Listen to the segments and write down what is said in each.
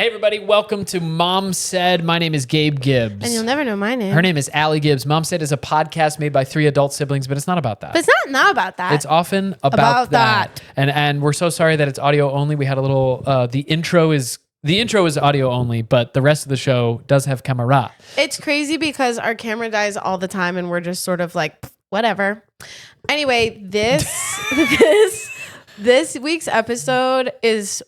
Hey everybody, welcome to Momsaid. My name is Gabe Gibbs. And you'll never know my name. Her name is Allie Gibbs. Momsaid is a podcast made by 3 adult siblings, but it's not about that. But it's not about that. It's often about that. And we're so sorry that it's audio only. We had a little the intro is audio only, but the rest of the show does have camera. It's crazy because our camera dies all the time and we're just sort of like, whatever. Anyway, this week's episode is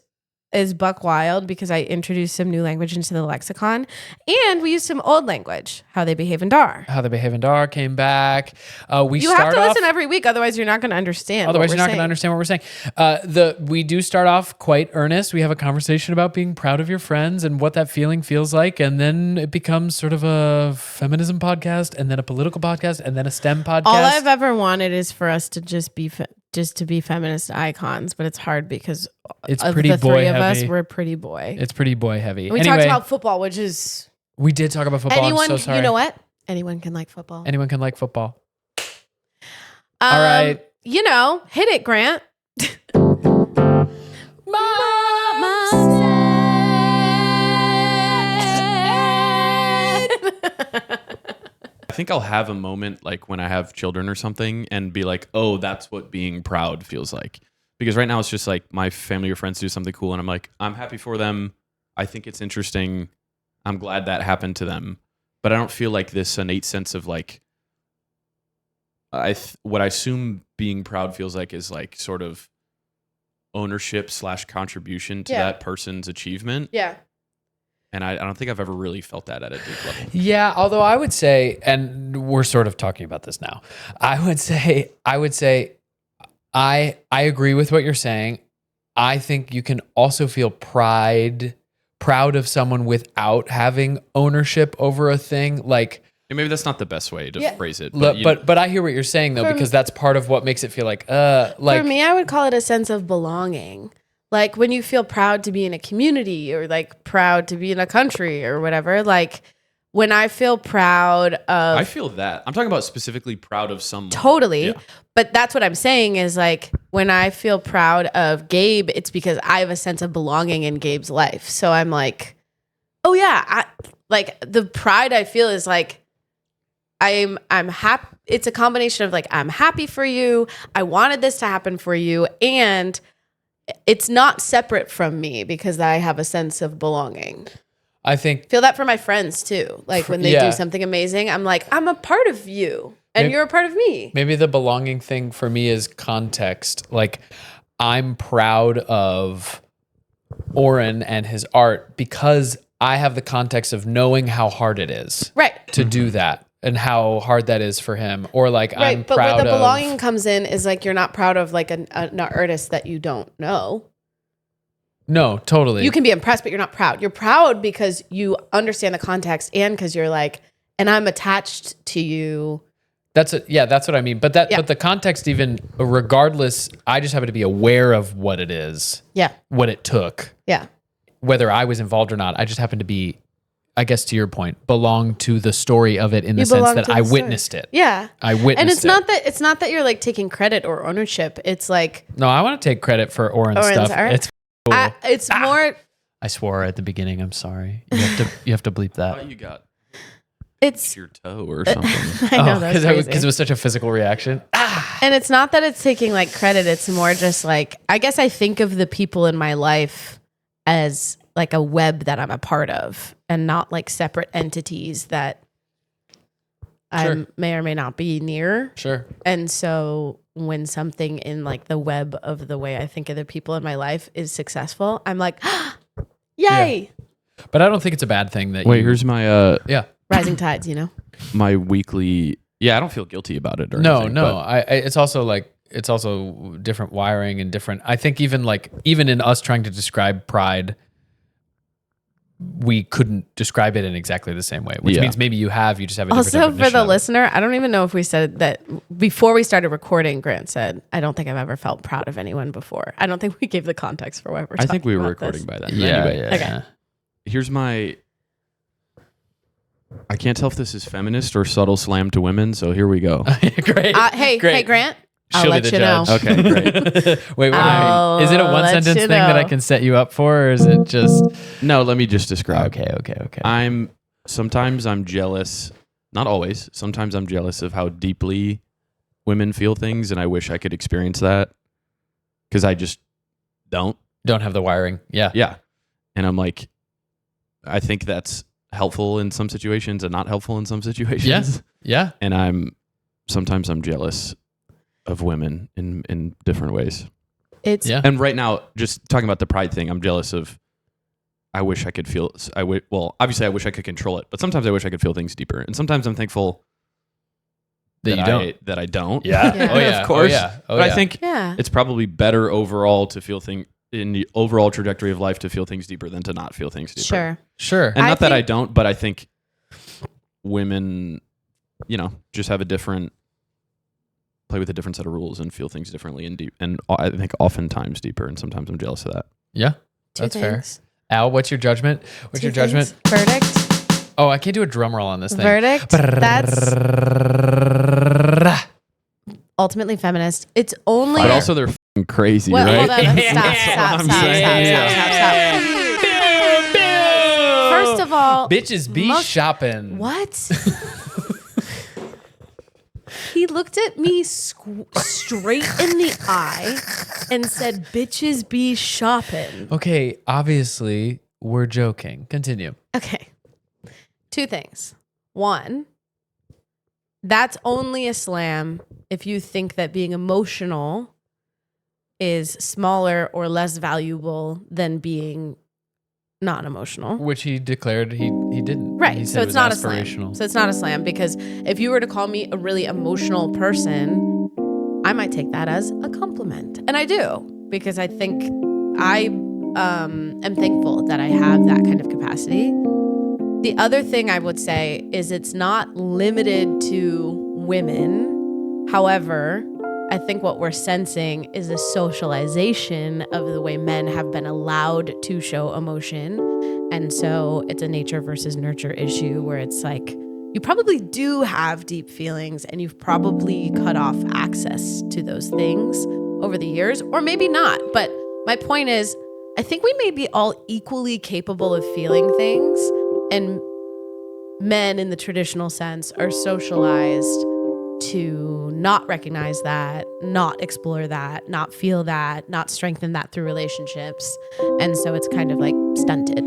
buck wild because I introduced some new language into the lexicon and we used some old language. How they behave in DAR. How they behave in DAR came back. You have to listen every week, otherwise you're not going to understand. Otherwise you're not going to understand what we're saying. We do start off quite earnest. We have a conversation about being proud of your friends and what that feeling feels like, and then it becomes sort of a feminism podcast, and then a political podcast, and then a STEM podcast. All I've ever wanted is for us to just be feminist icons, but it's hard because it's of pretty the boy three of heavy. us, we're pretty boy. It's pretty boy heavy. We talked about football, which is... We did talk about football. Anyone, I'm so sorry. you know what? Anyone can like football. Anyone can like football. All right. You know, hit it, Grant. I think I'll have a moment like when I have children or something and be like, oh, that's what being proud feels like. Because right now it's just like my family or friends do something cool and I'm like, I'm happy for them. I think it's interesting. I'm glad that happened to them. But I don't feel like this innate sense of like, what I assume being proud feels like is like sort of ownership / contribution to that person's achievement. Yeah. And I don't think I've ever really felt that at a deep level. Yeah, although I would say, and we're sort of talking about this now, I would say I agree with what you're saying. I think you can also feel proud of someone without having ownership over a thing. Like, and maybe that's not the best way to phrase it. But, but I hear what you're saying though, because that's part of what makes it feel like for me, I would call it a sense of belonging. Like when you feel proud to be in a community or like proud to be in a country or whatever, like when I feel proud of... I feel that. I'm talking about specifically proud of someone. Totally. Yeah. But that's what I'm saying is like when I feel proud of Gabe, it's because I have a sense of belonging in Gabe's life. So I'm like, oh yeah, like the pride I feel is like, I'm happy. It's a combination of like, I'm happy for you. I wanted this to happen for you. And it's not separate from me because I have a sense of belonging. I feel that for my friends too. Like when they do something amazing, I'm like, I'm a part of you and you're a part of me. Maybe the belonging thing for me is context. Like I'm proud of Oren and his art because I have the context of knowing how hard it is to do that. And how hard that is for him, or like I'm proud of. But where the belonging comes in is like you're not proud of like an artist that you don't know. No, totally. You can be impressed, but you're not proud. You're proud because you understand the context, and because you're like, and I'm attached to you. That's what I mean. But but the context, even regardless, I just happen to be aware of what it is. Yeah. What it took. Yeah. Whether I was involved or not, I just happen to be, I guess to your point, belong to the story of it in the sense that I witnessed it. Yeah. I witnessed it. And it's not that you're like taking credit or ownership. It's like... No, I want to take credit for Oren's stuff. Art? It's cool. It's more... I swore at the beginning. I'm sorry. You have to bleep that. I thought you got it's your toe or something. I know, that's crazy. Because it was such a physical reaction. And it's not that it's taking like credit. It's more just like, I guess I think of the people in my life as like a web that I'm a part of and not like separate entities that I may or may not be near. Sure. And so when something in like the web of the way I think of the people in my life is successful, I'm like, yay. Yeah. But I don't think it's a bad thing that here's my rising tides, you know? My weekly I don't feel guilty about it or anything. No. It's also different wiring and different. I think even in us trying to describe pride, we couldn't describe it in exactly the same way, which means maybe you just have a different definition. For the listener, I don't even know if we said that before we started recording. Grant said, I don't think I've ever felt proud of anyone before. I don't think we gave the context for why we're talking. I think we were about recording this. by then. Yeah, anyway, Okay. Here's my... I can't tell if this is feminist or subtle slam to women, so here we go. Great. Hey, Grant, I'll let you know. Okay, great. Wait. Is it a one sentence thing that I can set you up for, or is it just? No, let me just describe. Okay. Sometimes I'm jealous. Not always. Sometimes I'm jealous of how deeply women feel things, and I wish I could experience that because I just don't have the wiring. Yeah. And I'm like, I think that's helpful in some situations and not helpful in some situations. Yeah. And sometimes I'm jealous of women in different ways. And right now, just talking about the pride thing, I'm jealous of. I wish I could feel. Obviously, I wish I could control it, but sometimes I wish I could feel things deeper. And sometimes I'm thankful that I don't. Yeah. Oh yeah. Of course. But I think Yeah. it's probably better overall to feel things in the overall trajectory of life to feel things deeper than to not feel things deeper. Sure. And not that I don't, but I think women, just have play with a different set of rules and feel things differently and deep. And I think oftentimes deeper. And sometimes I'm jealous of that. Yeah. That's fair. Al, what's your judgment? Verdict? Oh, I can't do a drum roll on this thing. Verdict? That's ultimately feminist. It's only... But also they're f***ing crazy, well, right? Hold on. Stop. First of all... Bitches be shopping. What? He looked at me straight in the eye and said, bitches be shopping. Okay, obviously, we're joking. Continue. Okay. 2 things. 1, that's only a slam if you think that being emotional is smaller or less valuable than being non-emotional. Which he declared he didn't. Right. He So said it's it was not aspirational. a slam. So it's not a slam because if you were to call me a really emotional person, I might take that as a compliment. And I do, because I think I am thankful that I have that kind of capacity. The other thing I would say is it's not limited to women. However, I think what we're sensing is a socialization of the way men have been allowed to show emotion. And so it's a nature versus nurture issue where it's like, you probably do have deep feelings and you've probably cut off access to those things over the years, or maybe not. But my point is, I think we may be all equally capable of feeling things, and men in the traditional sense are socialized to not recognize that, not explore that, not feel that, not strengthen that through relationships. And so it's kind of like stunted.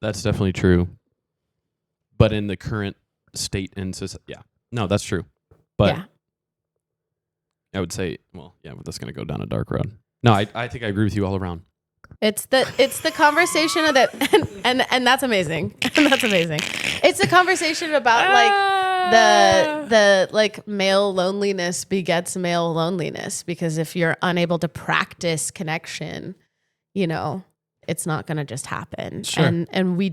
That's definitely true. But in the current state and society, no, that's true. But I would say, that's going to go down a dark road. No, I think I agree with you all around. It's the conversation of that, and that's amazing. That's amazing. It's the conversation about the like male loneliness begets male loneliness, because if you're unable to practice connection, it's not going to just happen. Sure. And we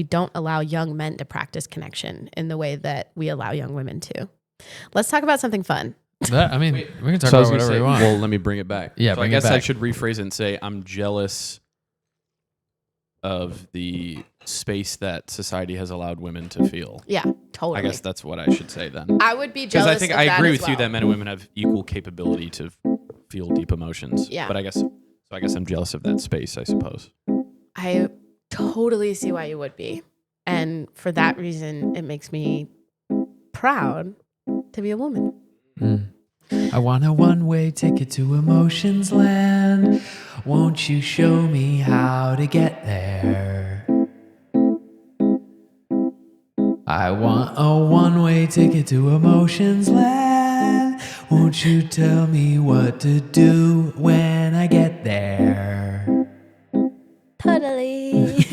don't allow young men to practice connection in the way that we allow young women to. Let's talk about something fun. We can talk about whatever we want. Well, let me bring it back. Yeah, so I guess I should rephrase it and say I'm jealous of the space that society has allowed women to feel. Yeah, totally. I guess that's what I should say then. I would be jealous. Because I think I agree with you that men and women have equal capability to feel deep emotions. Yeah. But I guess I'm jealous of that space, I suppose. I totally see why you would be. And for that reason, it makes me proud to be a woman. I want a one-way ticket to emotions land. Won't you show me how to get there? I want a one-way ticket to emotions land. Won't you tell me what to do when I get there? Totally.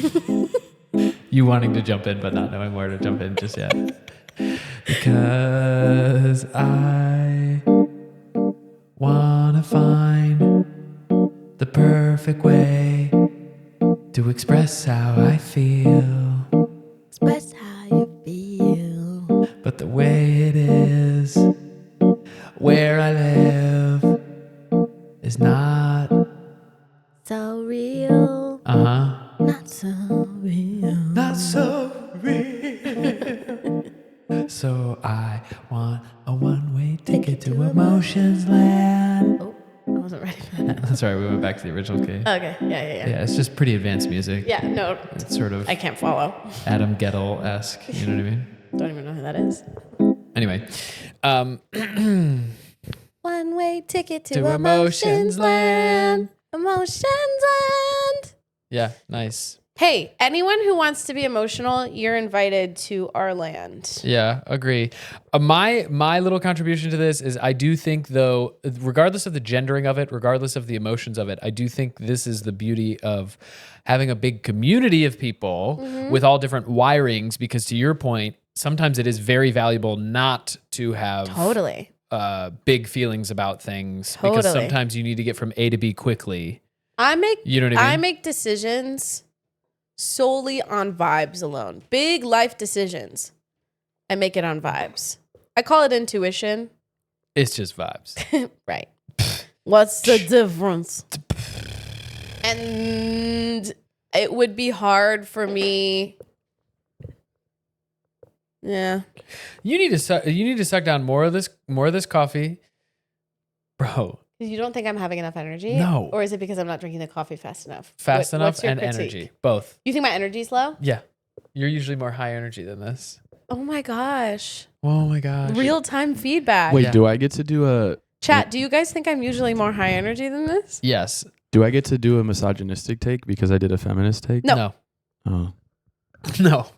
You wanting to jump in but not knowing where to jump in just yet. Because I wanna find the perfect way to express how I feel. Express how you feel. But the way it is, where I live, is not so real. Not so real. Not so real. So I want a one-way ticket to emotions. Sorry, we went back to the original key. Okay. Yeah, it's just pretty advanced music. Yeah, no. It's sort of... I can't follow. Adam Gettle-esque, you know what I mean? Don't even know who that is. Anyway. One-way ticket to Emotions Land. Emotions Land. Yeah, nice. Hey, anyone who wants to be emotional, you're invited to our land. Yeah, agree. My little contribution to this is I do think, though, regardless of the gendering of it, regardless of the emotions of it, I do think this is the beauty of having a big community of people with all different wirings, because to your point, sometimes it is very valuable not to have big feelings about things because sometimes you need to get from A to B quickly. You know what I mean? I make decisions solely on vibes alone. Big life decisions. I make it on vibes. I call it intuition. It's just vibes. Right. What's the difference? And it would be hard for me. Yeah. You need to suck down more of this coffee. Bro. You don't think I'm having enough energy? No. Or is it because I'm not drinking the coffee fast enough? Fast enough and critique? Energy. Both. You think my energy's low? Yeah. You're usually more high energy than this. Oh my gosh. Real-time feedback. Wait, do I get to do a... Chat, do you guys think I'm usually more high energy than this? Yes. Do I get to do a misogynistic take because I did a feminist take? No. Oh. No.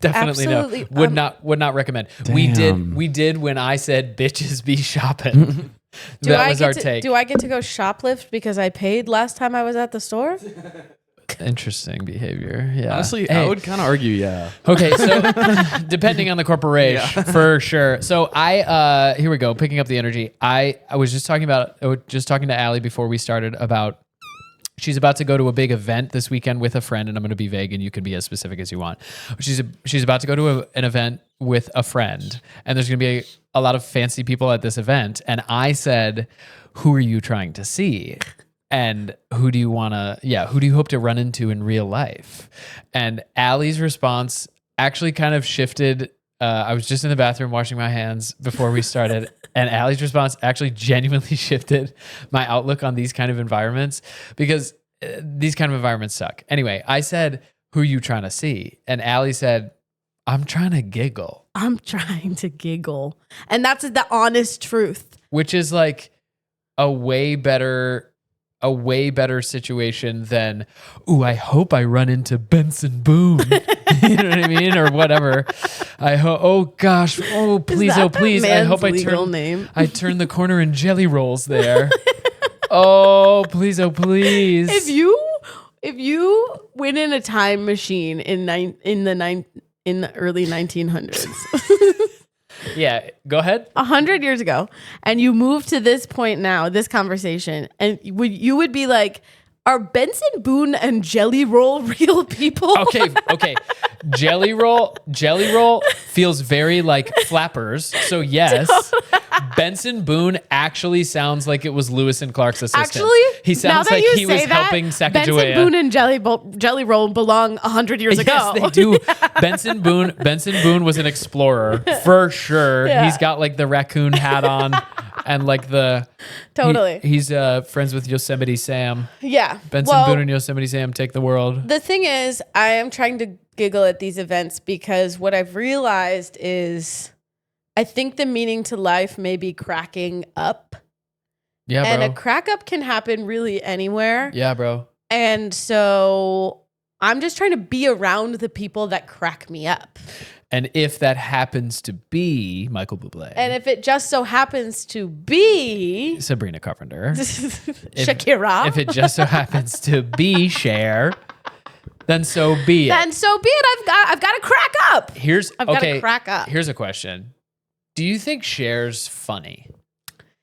Definitely Absolutely. no. Would not recommend. Damn. We did when I said bitches be shopping. That was our take. Do I get to go shoplift because I paid last time I was at the store? Interesting behavior. Yeah. Honestly, I would kind of argue, yeah. Okay, so depending on the corporation, for sure. So I here we go, picking up the energy. I was just talking to Allie before we started about she's about to go to a big event this weekend with a friend, and I'm going to be vague and you can be as specific as you want. She's about to go to an event with a friend, and there's going to be a lot of fancy people at this event. And I said, who are you trying to see? And who do you hope to run into in real life? And Allie's response actually kind of shifted. I was just in the bathroom washing my hands before we started. And Allie's response actually genuinely shifted my outlook on these kind of environments, because these kind of environments suck. Anyway, I said, who are you trying to see? And Allie said, I'm trying to giggle. I'm trying to giggle. And that's the honest truth. Which is like a way better situation than, ooh, I hope I run into Benson Boone. You know what I mean? Or whatever. Oh gosh. Oh, please. Oh, please. I hope I turn the corner in Jelly Rolls there. Oh, please. Oh, please. If you went in a time machine in the early 1900s. Yeah, go ahead. 100 years ago, and you move to this point now, this conversation, and you would be like, are Benson Boone and Jelly Roll real people? Okay. Jelly Roll feels very like Flappers. So yes, Benson Boone actually sounds like it was Lewis and Clark's assistant. Actually, he sounds like he was helping Sacagawea. Benson Boone and Jelly Roll belong 100 years ago. Yes, they do. Benson Boone was an explorer for sure. Yeah. He's got like the raccoon hat on and like the totally. He's friends with Yosemite Sam. Yeah, Benson Boone and Yosemite Sam take the world. The thing is, I am trying to giggle at these events because what I've realized is I think the meaning to life may be cracking up. Yeah, and bro. a crack up can happen really anywhere. Yeah, bro. And so I'm just trying to be around the people that crack me up. And if that happens to be Michael Bublé. And if it just so happens to be Sabrina Carpenter. Shakira. If it just so happens to be Cher, then so be it. Then so be it. I've got to crack up. I've got to crack up. Here's a question. Do you think Cher's funny?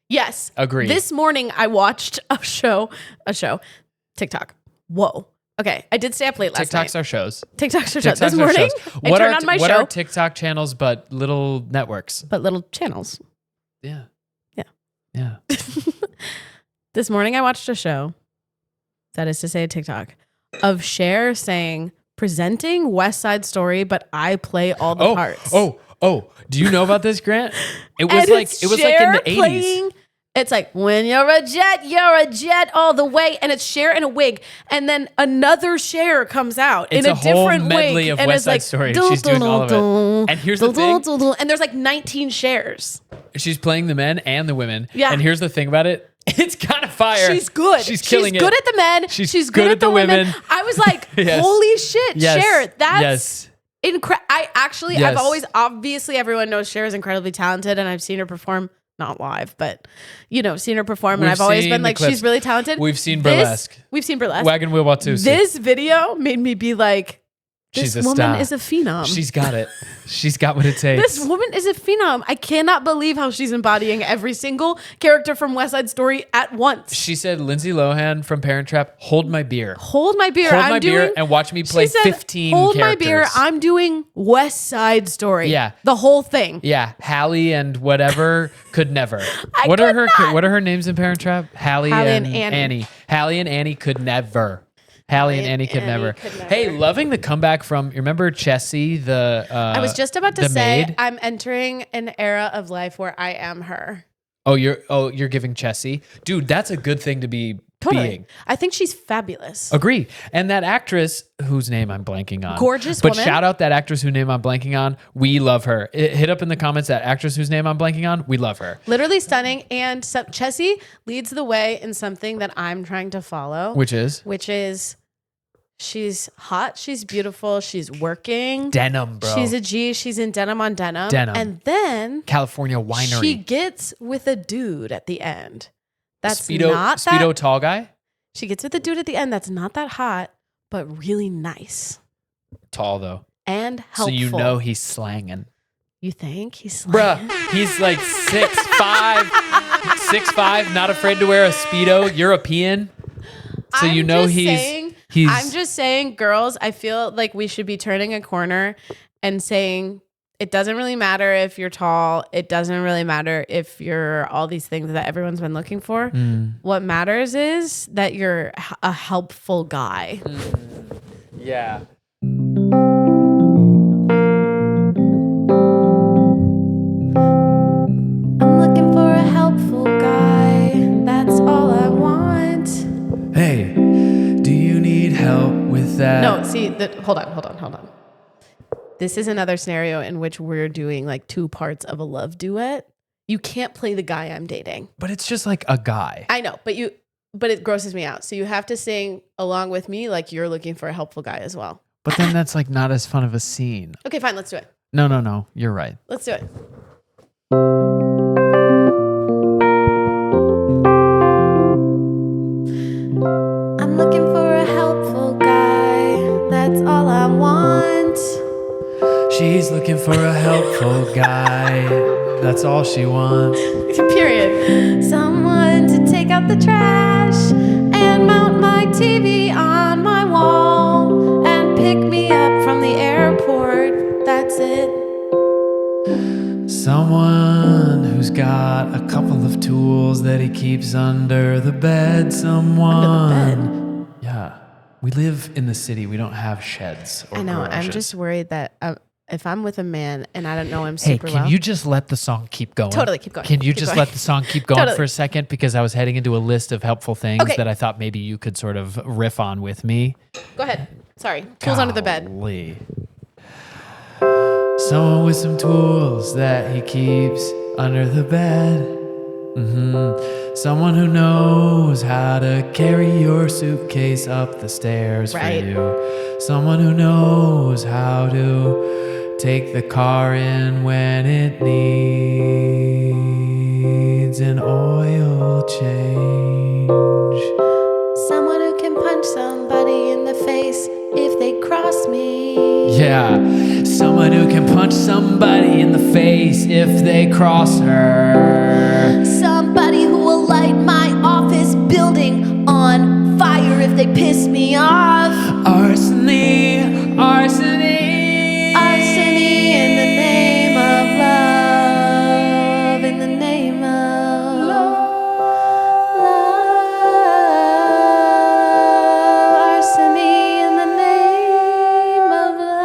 Yes. Agreed. This morning I watched a show, TikTok. Whoa. Okay, I did stay up late last night. TikToks are shows. TikToks are shows. This morning, I turned on my show. What are TikTok channels but little networks? But little channels. Yeah. Yeah. This morning, I watched a show, that is to say a TikTok, of Cher saying, presenting West Side Story, but I play all the parts. Oh, do you know about this, Grant? It was like in the 80s. It's like, when you're a jet all the way. And it's Cher in a wig. And then another Cher comes out in a different medley wig. Of and West it's Side like, Story. She's doing all of it. And here's the thing. And there's like 19 Chers. She's playing the men and the women. Yeah. And here's the thing about it. It's kind of fire. She's good. She's killing it. She's good at the men. She's good at the women. I was like, Yes. holy shit, Yes. Cher. That's Yes. incredible. Yes. I've always, obviously everyone knows Cher is incredibly talented and I've seen her perform, not live, but, seen her perform. And I've always been like, she's really talented. We've seen Burlesque. We've seen Burlesque. Wagon Wheel Watusi. This video made me be like, She's this a woman star. is a phenom. She's got it. She's got what it takes. This woman is a phenom. I cannot believe how she's embodying every single character from West Side Story at once. She said, Lindsay Lohan from Parent Trap, hold my beer. Hold my beer. Hold my beer and watch me play 15 hold characters. my beer. I'm doing West Side Story. Yeah. The whole thing. Yeah. Hallie and whatever could never. What are her names in Parent Trap? Hallie and Annie. Hallie and Annie could never. Hallie and Annie could never. Hey, loving the comeback from, you remember Cheesi, I was just about to say, maid? I'm entering an era of life where I am her. You're giving Cheesi. Dude, that's a good thing to be being. I think she's fabulous. Agree. And that actress whose name I'm blanking on. Gorgeous but woman. Shout out that actress whose name I'm blanking on. We love her. Hit up in the comments that actress whose name I'm blanking on. We love her. Literally stunning. And Cheesi leads the way in something that I'm trying to follow. Which is? She's hot. She's beautiful. She's working. Denim, bro. She's a G. She's in denim on denim. And then California winery. she gets with a dude at the end. That's Speedo tall guy? She gets with a dude at the end that's not that hot, but really nice. Tall though. And helpful. So you know he's slanging. You think he's slanging? Bruh, he's like 6'5", 6'5", not afraid to wear a Speedo, European. So you know he's I'm just saying, girls, I feel like we should be turning a corner and saying it doesn't really matter if you're tall. It doesn't really matter if you're all these things that everyone's been looking for. What matters is that you're a helpful guy. Yeah. I'm looking for a helpful guy. That's all I want. Hey, do you need help with that? No, see, hold on. This is another scenario in which we're doing like two parts of a love duet. You can't play the guy I'm dating. But it's just like a guy. I know, but it grosses me out. So you have to sing along with me like you're looking for a helpful guy as well. But then that's like not as fun of a scene. Okay, fine, let's do it. No. You're right. Let's do it. I'm looking for a helpful guy. That's all I want. She's looking for a helpful guy. That's all she wants. Period. Someone to take out the trash and mount my TV on my wall and pick me up from the airport. That's it. Someone who's got a couple of tools that he keeps under the bed. Someone. Under the bed? Yeah. We live in the city. We don't have sheds or I know. garages. I'm just worried that if I'm with a man and I don't know him super well. well. Can you just let the song keep going? Totally, keep going. Can you Keep just going. let the song keep going Totally. for a second? Because I was heading into a list of helpful things Okay. that I thought maybe you could sort of riff on with me. Go ahead. Sorry. Tools under the bed. Golly. Someone with some tools that he keeps under the bed. Someone who knows how to carry your suitcase up the stairs Right. for you. Someone who knows how to take the car in when it needs an oil change. Someone who can punch somebody in the face if they cross me. Yeah, someone who can punch somebody in the face if they cross her. Somebody who will light my office building on fire if they piss me off. Arsony, arsony. Arsony in the name of love. In the name of love. Arsony in the name of love.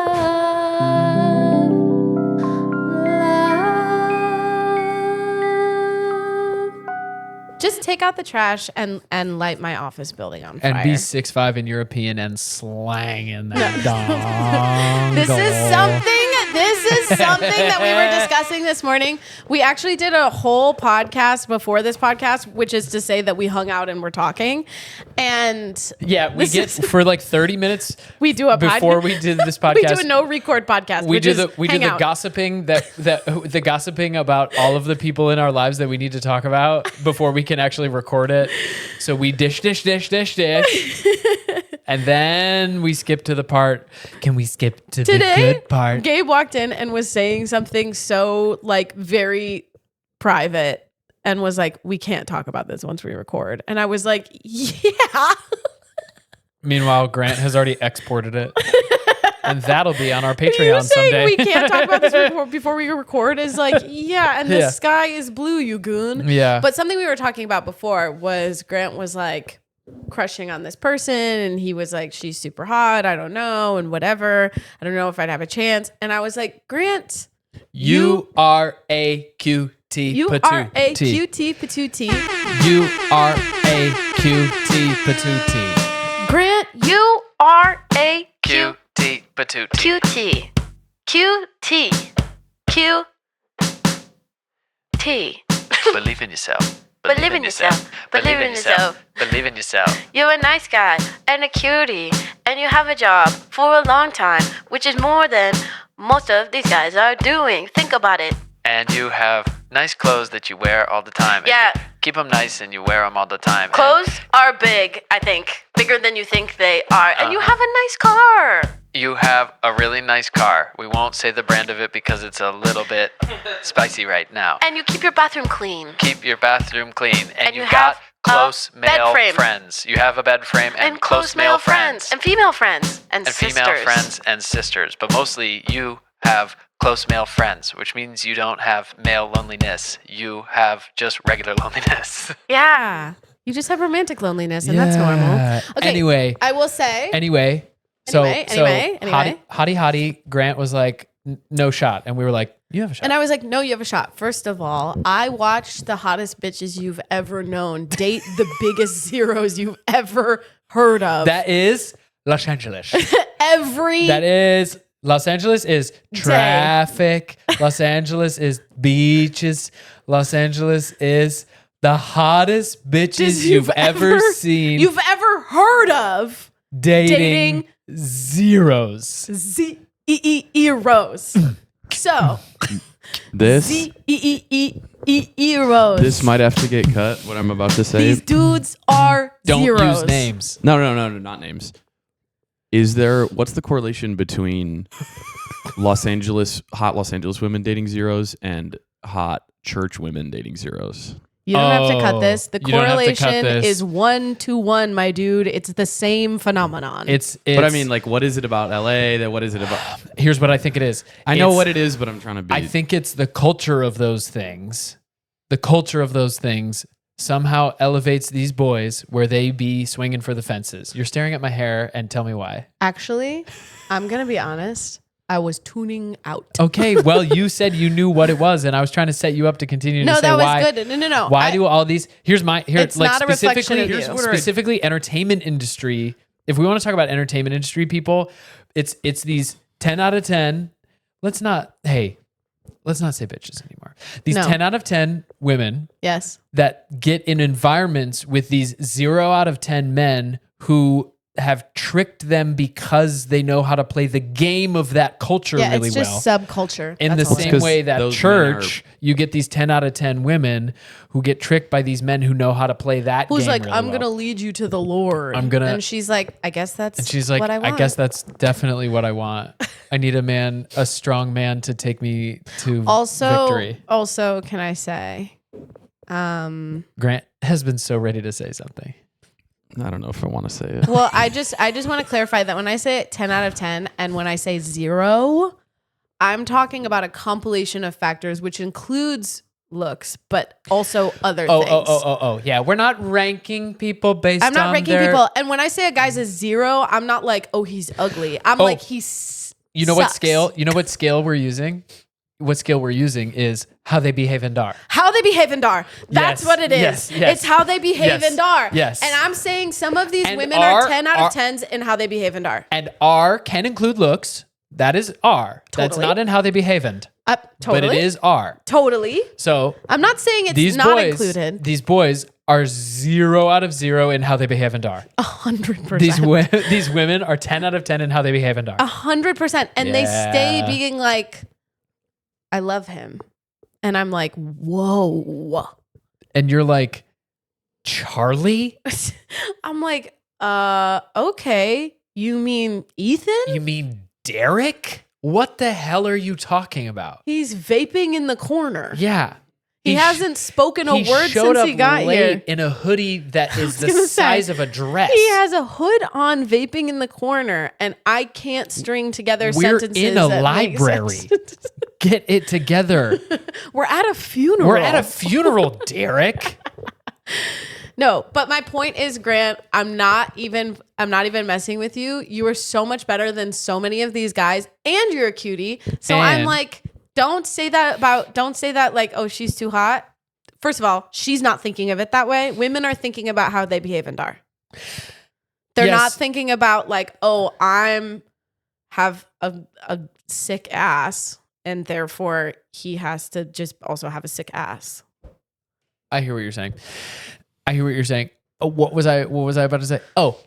take out the trash and light my office building on fire. And be 6'5" and European and slanging that dong. This is something that we were discussing this morning. We actually did a whole podcast before this podcast, which is to say that we hung out and were talking. And yeah, we get for like 30 minutes. We do a before we did this podcast. We do a no record podcast. We do the gossiping the gossiping about all of the people in our lives that we need to talk about before we can actually record it. So we dish. And then we skip to the part. Can we skip to the good part? Gabe walked in and was saying something so like very private and was like, we can't talk about this once we record. And I was like, yeah. Meanwhile, Grant has already exported it. And that'll be on our Patreon someday. We can't talk about this before we record is like, yeah, and the sky is blue, you goon. Yeah. But something we were talking about before was Grant was like crushing on this person and he was like, she's super hot, I don't know, and whatever. I don't know if I'd have a chance. And I was like, Grant, you are a cutie. You are a cutie patootie. You are a cutie patootie. Grant, you are a cutie patootie. Cutie. Believe in yourself. Believe in yourself. Believe in yourself. Believe in yourself. You're a nice guy and a cutie, and you have a job for a long time, which is more than most of these guys are doing. Think about it. And you have nice clothes that you wear all the time. Yeah. Keep them nice and you wear them all the time. Clothes are big, I think. Bigger than you think they are. And you have a nice car. You have a really nice car. We won't say the brand of it because it's a little bit spicy right now. And you keep your bathroom clean. Keep your bathroom clean. And you you've got have close male frame. friends. You have a bed frame and close male friends. And female friends. And sisters. Female friends and sisters. But mostly you have close male friends, which means you don't have male loneliness. You have just regular loneliness. Yeah. You just have romantic loneliness, and that's normal. Okay. Anyway. I will say. Anyway. Anyway. Hottie Grant was like, no shot. And we were like, you have a shot. And I was like, no, you have a shot. First of all, I watched the hottest bitches you've ever known date the biggest zeros you've ever heard of. That is Los Angeles. That is Los Angeles is traffic. Los Angeles is beaches. Los Angeles is the hottest bitches you've ever seen. You've ever heard of. Dating zeros. Zeros. So. This Zeros. This might have to get cut, what I'm about to say. These dudes are zeros. Don't use names. No, not names. What's the correlation between hot Los Angeles women dating zeros and hot church women dating zeros? You don't have to cut this. The correlation is 1-to-1, my dude. It's the same phenomenon. But I mean, like, what is it about LA? What is it about? Here's what I think it is. I know what it is, but I'm trying to be. I think it's the culture of those things. The culture of those things somehow elevates these boys where they be swinging for the fences. You're staring at my hair and tell me why. Actually, I'm going to be honest. I was tuning out. Okay, well, you said you knew what it was, and I was trying to set you up to continue to say why. No, that was good. No. Why do all these? It's like not a reflection of you. Specifically, entertainment industry. If we want to talk about entertainment industry people, it's these 10 out of 10. Let's not say bitches anymore. These 10 out of 10 women. Yes. That get in environments with these 0 out of 10 men who have tricked them because they know how to play the game of that culture really well. Yeah, it's just subculture. In the same way that church, you get these 10 out of 10 women who get tricked by these men who know how to play that game. Who's like, really I'm going to lead you to the Lord. And she's like, I guess that's what I want. I guess that's definitely what I want. I need a strong man to take me to victory. Also, can I say, Grant has been so ready to say something. I don't know if I want to say it. Well, I just want to clarify that when I say 10 out of 10 and when I say 0, I'm talking about a compilation of factors, which includes looks, but also other things. Oh. Yeah, we're not ranking people based on I'm not ranking people. And when I say a guy's a 0, I'm not like, oh, he's ugly. I'm like, he's You know what scale we're using? what skill we're using is how they behave in DAR. How they behave in DAR. That's what it is. Yes, yes. It's how they behave in DAR. Yes. And I'm saying some of these And women are 10 out of 10s in how they behave in DAR. And R can include looks. That is R. Totally. That's not in how they behave in. Totally. But it is R. Totally. So I'm not saying it's not included. These boys are 0 out of 0 in how they behave in DAR. 100%. These women are 10 out of 10 in how they behave in DAR. 100%. And they stay being like, I love him. And I'm like, whoa. And you're like, Charlie? I'm like, okay. You mean Ethan? You mean Derek? What the hell are you talking about? He's vaping in the corner. Yeah. He hasn't spoken a word since he got here. In a hoodie that is the size of a dress. He has a hood on, vaping in the corner, and I can't string together sentences. We're in a library. Get it together. We're at a funeral. Derek. No, but my point is, Grant, I'm not even messing with you. You are so much better than so many of these guys, and you're a cutie. So I'm like, don't say that like, oh, she's too hot. First of all, she's not thinking of it that way. Women are thinking about how they behave in DAR. They're not thinking about like, oh, have a sick ass, and therefore he has to just also have a sick ass. I hear what you're saying. Oh, what was I about to say? Oh,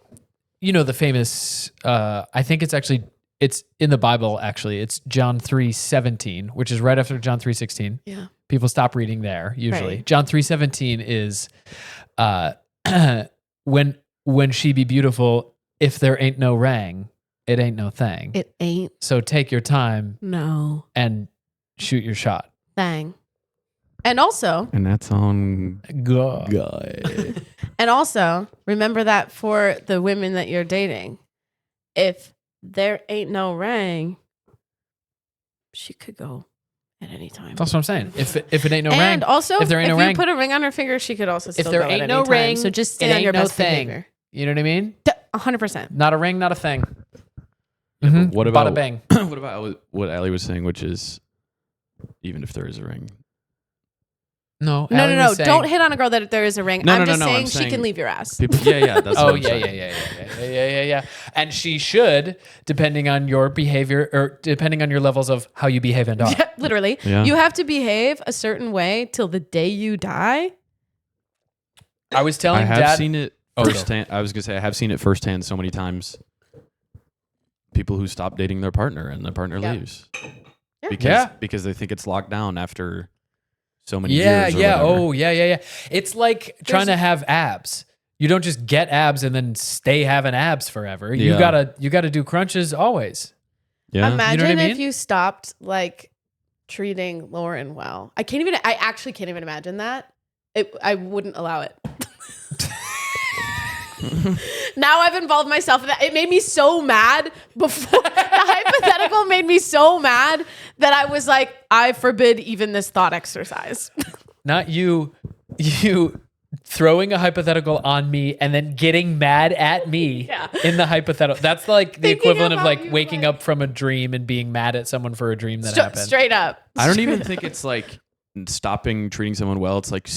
you know the famous. I think it's in the Bible. Actually, it's John 3:17, which is right after John 3:16. Yeah, people stop reading there usually. Right. John 3:17 is, when she be beautiful, if there ain't no rang, it ain't no thing. It ain't. So take your time. No. And shoot your shot. Thing. And also, and that's on God. And also, remember that for the women that you're dating, if there ain't no ring, she could go at any time. That's what I'm saying. If it ain't no ring, and also, if there ain't no you ring, put a ring on her finger, she could also still if there go ain't at no any ring, time. So just stay on your best behavior. You know what I mean? 100%. Not a ring, not a thing. Mm-hmm. What about bada bang? What about what Allie was saying, which is even if there is a ring. No. Saying, don't hit on a girl that there is a ring. I'm just saying she can leave your ass. People, yeah. That's what I'm saying. Yeah. And she should, depending on your behavior or depending on your levels of how you behave and are. Yeah, literally. Yeah. You have to behave a certain way till the day you die. I was telling I have Dad. seen it firsthand. I was gonna say I have seen it firsthand so many times. People who stop dating their partner and the partner leaves because they think it's locked down after so many years. Yeah. It's like trying to have abs. You don't just get abs and then stay having abs forever. You gotta do crunches always. Yeah. Imagine you know what I mean? if you stopped like treating Lauren well. I actually can't even imagine that. I wouldn't allow it. Now I've involved myself in that. It made me so mad before. The hypothetical made me so mad that I was like, I forbid even this thought exercise. Not you throwing a hypothetical on me and then getting mad at me in the hypothetical. That's like the equivalent of like waking up from a dream and being mad at someone for a dream that happened. Straight up. I don't even think it's like stopping treating someone well. It's like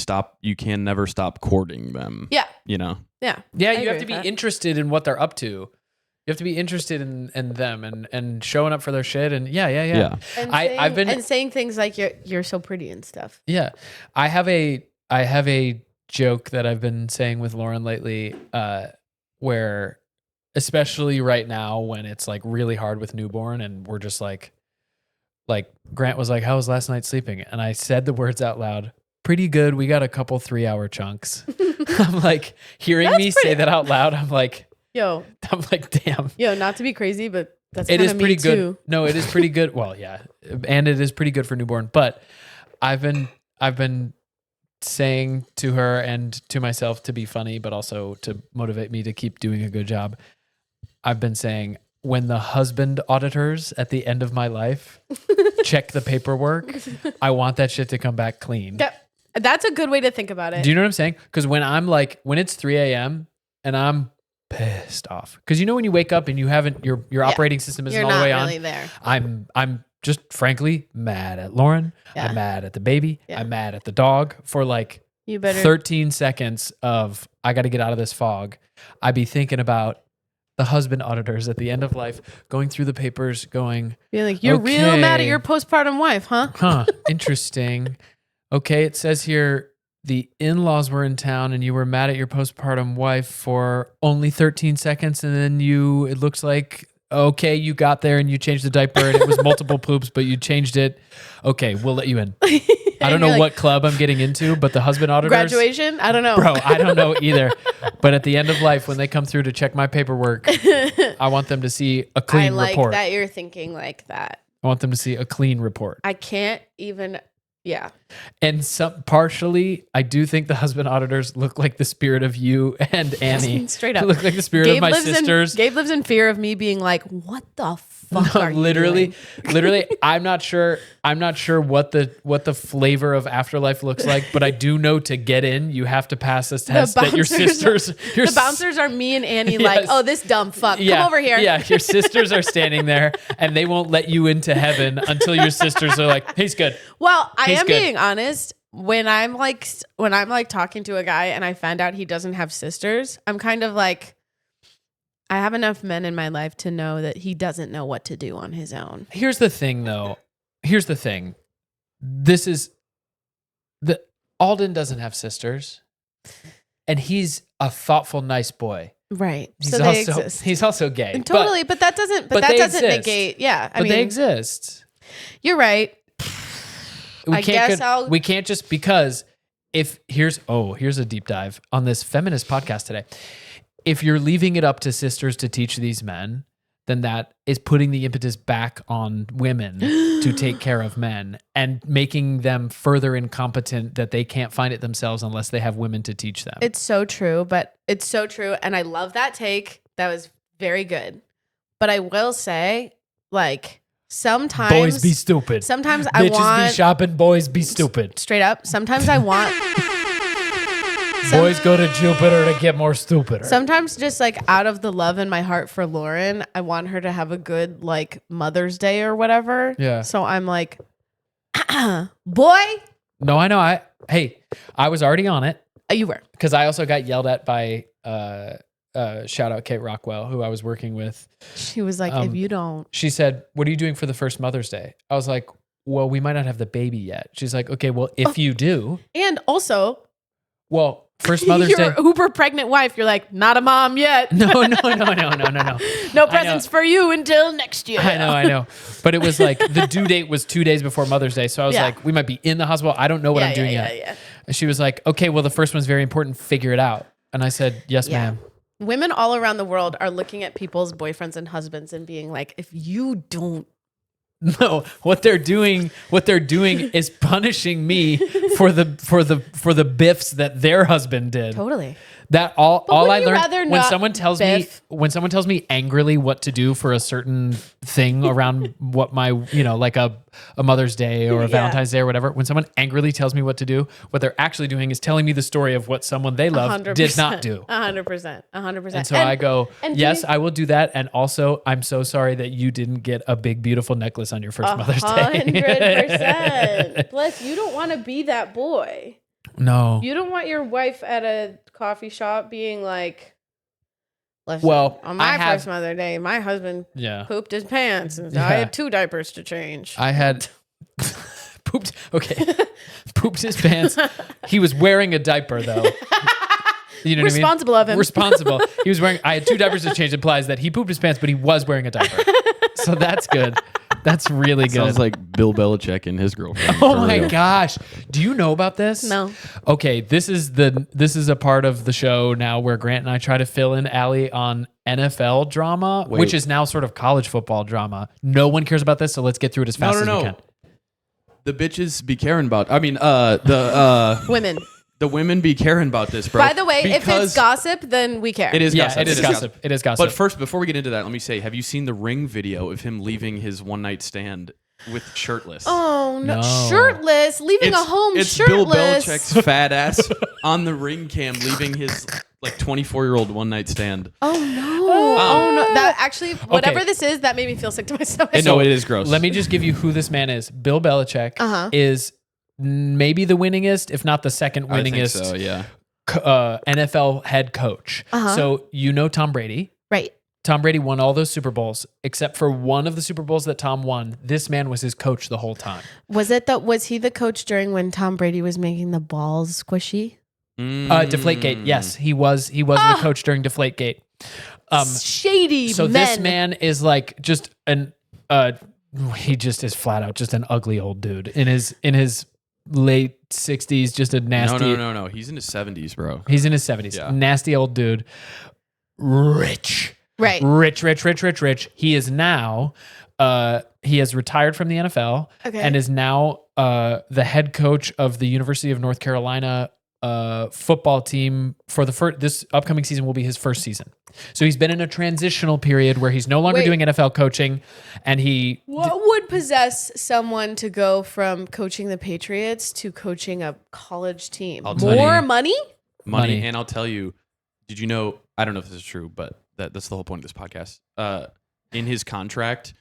you can never stop courting them. Yeah. You know? Yeah. Yeah, you have to be interested in what they're up to. You have to be interested in them and showing up for their shit and yeah. And saying things like you're so pretty and stuff. Yeah. I have a joke that I've been saying with Lauren lately, where especially right now when it's like really hard with newborn and we're just like Grant was like, how was last night sleeping? And I said the words out loud, pretty good. We got a couple 3-hour chunks. I'm like, hearing me say that out loud, I'm like, damn. Yo, not to be crazy, but that's it is pretty good. Too. No, it is pretty good. Well, yeah. And it is pretty good for newborn. But I've been saying to her and to myself to be funny, but also to motivate me to keep doing a good job. I've been saying, when the husband auditors at the end of my life check the paperwork, I want that shit to come back clean. Yep. That's a good way to think about it. Do you know what I'm saying? Because when it's 3 a.m. and I'm pissed off, because you know when you wake up and you haven't your operating system isn't all the way on. Really there. I'm just frankly mad at Lauren. I'm mad at the baby. I'm mad at the dog for like 13 seconds of I got to get out of this fog. I'd be thinking about the husband auditors at the end of life, going through the papers, going, you're like, you're real mad at your postpartum wife, huh? Interesting. Okay, it says here the in-laws were in town and you were mad at your postpartum wife for only 13 seconds, and then it looks like, okay, you got there and you changed the diaper and it was multiple poops, but you changed it. Okay, we'll let you in. I don't know what club I'm getting into, but the husband auditors. Graduation? I don't know. Bro, I don't know either. But at the end of life, when they come through to check my paperwork, I want them to see a clean report. I like that you're thinking like that. I want them to see a clean report. I can't even... Yeah. And partially, I do think the husband auditors look like the spirit of you and Annie. Straight up. Look like the spirit of my sisters. Gabe lives in fear of me being like, what the fuck are you doing? Literally, I'm not sure what the flavor of afterlife looks like, but I do know to get in, you have to pass this test that your sisters... The bouncers are me and Annie like, oh, this dumb fuck. Come over here. Yeah, your sisters are standing there and they won't let you into heaven until your sisters are like, he's good. Well, I am being honest. When I'm like talking to a guy and I find out he doesn't have sisters, I'm kind of like, I have enough men in my life to know that he doesn't know what to do on his own. Here's the thing, though. Alden doesn't have sisters, and he's a thoughtful, nice boy. Right. He's also gay. Totally, but that doesn't negate. Yeah, I mean, they exist. You're right. We can't just because here's a deep dive on this feminist podcast today. If you're leaving it up to sisters to teach these men, then that is putting the impetus back on women to take care of men and making them further incompetent that they can't find it themselves unless they have women to teach them. It's so true, and I love that take. That was very good. But I will say, like, sometimes boys be stupid. Sometimes bitches be shopping, boys be stupid. Straight up. Sometimes I want boys go to Jupiter to get more stupider. Sometimes just like out of the love in my heart for Lauren, I want her to have a good like Mother's Day or whatever. Yeah. So I'm like, boy. No, I know. I was already on it. You were. Because I also got yelled at by shout out Kate Rockwell, who I was working with. She was like, if you don't. She said, what are you doing for the first Mother's Day? I was like, well, we might not have the baby yet. She's like, okay, well, if you do. And also. Well, first Mother's Day. Your uber pregnant wife, you're like, not a mom yet. No. No presents for you until next year. I know. But it was like the due date was 2 days before Mother's Day. So I was like, we might be in the hospital. I don't know what I'm doing yet. Yeah. And she was like, okay, well, the first one's very important. Figure it out. And I said, yes, ma'am. Women all around the world are looking at people's boyfriends and husbands and being like, if you don't. No, what they're doing is punishing me for the biffs that their husband did. Totally. That all I learned when someone tells me angrily what to do for a certain thing around what my, like a Mother's Day or a Valentine's Day or whatever, when someone angrily tells me what to do, what they're actually doing is telling me the story of what someone they love did not do. 100%. And so I go, yes, I will do that. And also, I'm so sorry that you didn't get a big, beautiful necklace on your first Mother's Day. 100%. Plus, you don't want to be that boy. No. You don't want your wife at a coffee shop being like, well, on my first Mother's Day, my husband pooped his pants and I had 2 diapers to change. I had pooped his pants. He was wearing a diaper though. You know Responsible what I mean? Of him. Responsible. He was wearing, I had 2 diapers to change implies that he pooped his pants, but he was wearing a diaper. So that's good. That's really good. Sounds like Bill Belichick and his girlfriend. Oh my gosh. Do you know about this? No. Okay, this is a part of the show now where Grant and I try to fill in Allie on NFL drama, which is now sort of college football drama. No one cares about this, so let's get through it as fast as we can. The bitches be caring about. I mean, the women. The women be caring about this, bro. By the way, if it's gossip, then we care. It is gossip. It is gossip. It is gossip. But first, before we get into that, let me say, have you seen the Ring video of him leaving his one-night stand with shirtless? Oh, no. Shirtless? Leaving a home it's shirtless? It's Bill Belichick's fat ass on the Ring cam leaving his like 24-year-old one night stand. Oh no! That actually, whatever this is, that made me feel sick to my stomach. No, it is gross. Let me just give you who this man is. Bill Belichick is maybe the winningest, if not the second winningest. I think so, yeah. NFL head coach. So you know Tom Brady, right? Tom Brady won all those Super Bowls except for one of the Super Bowls that Tom won. This man was his coach the whole time. Was he the coach during when Tom Brady was making the balls squishy? Deflategate. Yes, he was the coach during Deflategate. Shady. So this man is like just he just is flat out just an ugly old dude in his late 60s, just a nasty. No. He's in his 70s, bro. He's in his 70s. Yeah. Nasty old dude. Rich. Right. Rich. He is now, he has retired from the NFL and is now the head coach of the University of North Carolina football team for this upcoming season will be his first season. So he's been in a transitional period where he's no longer doing NFL coaching, and What would possess someone to go from coaching the Patriots to coaching a college team? More money? Money. And I'll tell you, did you know, I don't know if this is true, but that's the whole point of this podcast. In his contract,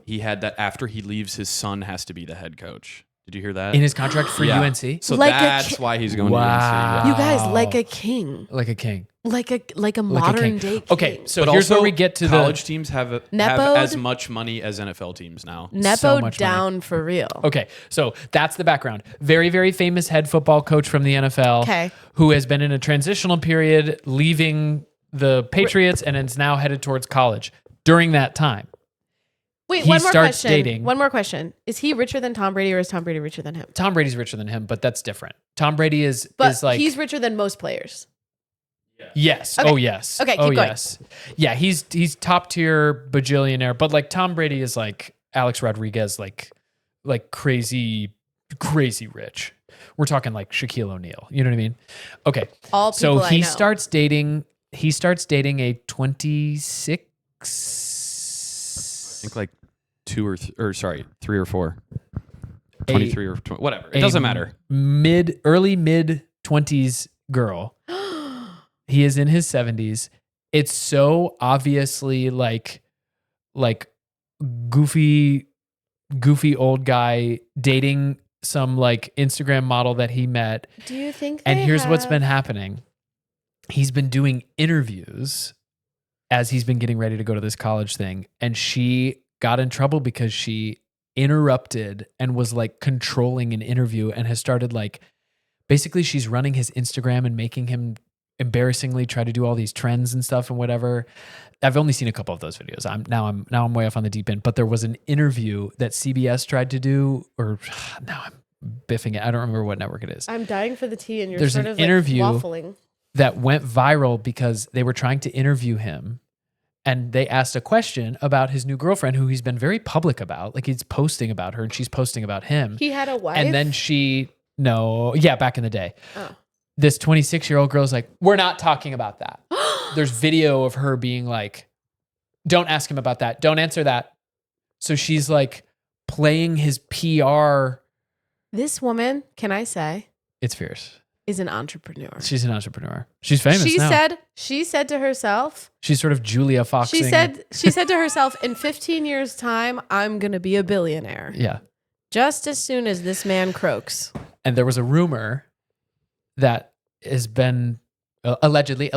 he had that after he leaves, his son has to be the head coach. Did you hear that? In his contract for UNC? So that's why he's going to UNC. Yeah. You guys, like a king. Like a king. Like a modern day king. Okay, so here's where we get to college teams have as much money as NFL teams now. Nepo down for real. Okay, so that's the background. Very, very famous head football coach from the NFL who has been in a transitional period, leaving the Patriots and is now headed towards college. During that time, wait, one more question. One more question. Is he richer than Tom Brady or is Tom Brady richer than him? Tom Brady's richer than him, but that's different. Tom Brady is like... he's richer than most players. Yes. Okay. Oh, yes. Okay, keep going. Yes. Yeah, he's top tier bajillionaire, but like Tom Brady is like Alex Rodriguez, like crazy rich. We're talking like Shaquille O'Neal. You know what I mean? Okay. So he starts dating a 26. I think like 3 or 4. 23 or 20, whatever. It doesn't matter. Early mid 20s girl. He is in his 70s. It's so obviously like goofy old guy dating some like Instagram model that he met. Do you think? And here's what's been happening. He's been doing interviews as he's been getting ready to go to this college thing. And she got in trouble because she interrupted and was like controlling an interview and has started like, basically she's running his Instagram and making him embarrassingly try to do all these trends and stuff and whatever. I've only seen a couple of those videos. I'm way off on the deep end, but there was an interview that CBS tried to do, or now I'm biffing it. I don't remember what network it is. I'm dying for the tea and you're There's sort an of interview like waffling. That went viral because they were trying to interview him and they asked a question about his new girlfriend who he's been very public about. Like he's posting about her and she's posting about him. He had a wife? And then back in the day. Oh. This 26-year-old girl's like, we're not talking about that. There's video of her being like, don't ask him about that. Don't answer that. So she's like playing his PR. This woman, can I say? It's fierce. Is an entrepreneur. She's an entrepreneur. She's famous now. She said to herself. She's sort of Julia Foxing. She said to herself, in 15 years time, I'm going to be a billionaire. Yeah. Just as soon as this man croaks. And there was a rumor that has been allegedly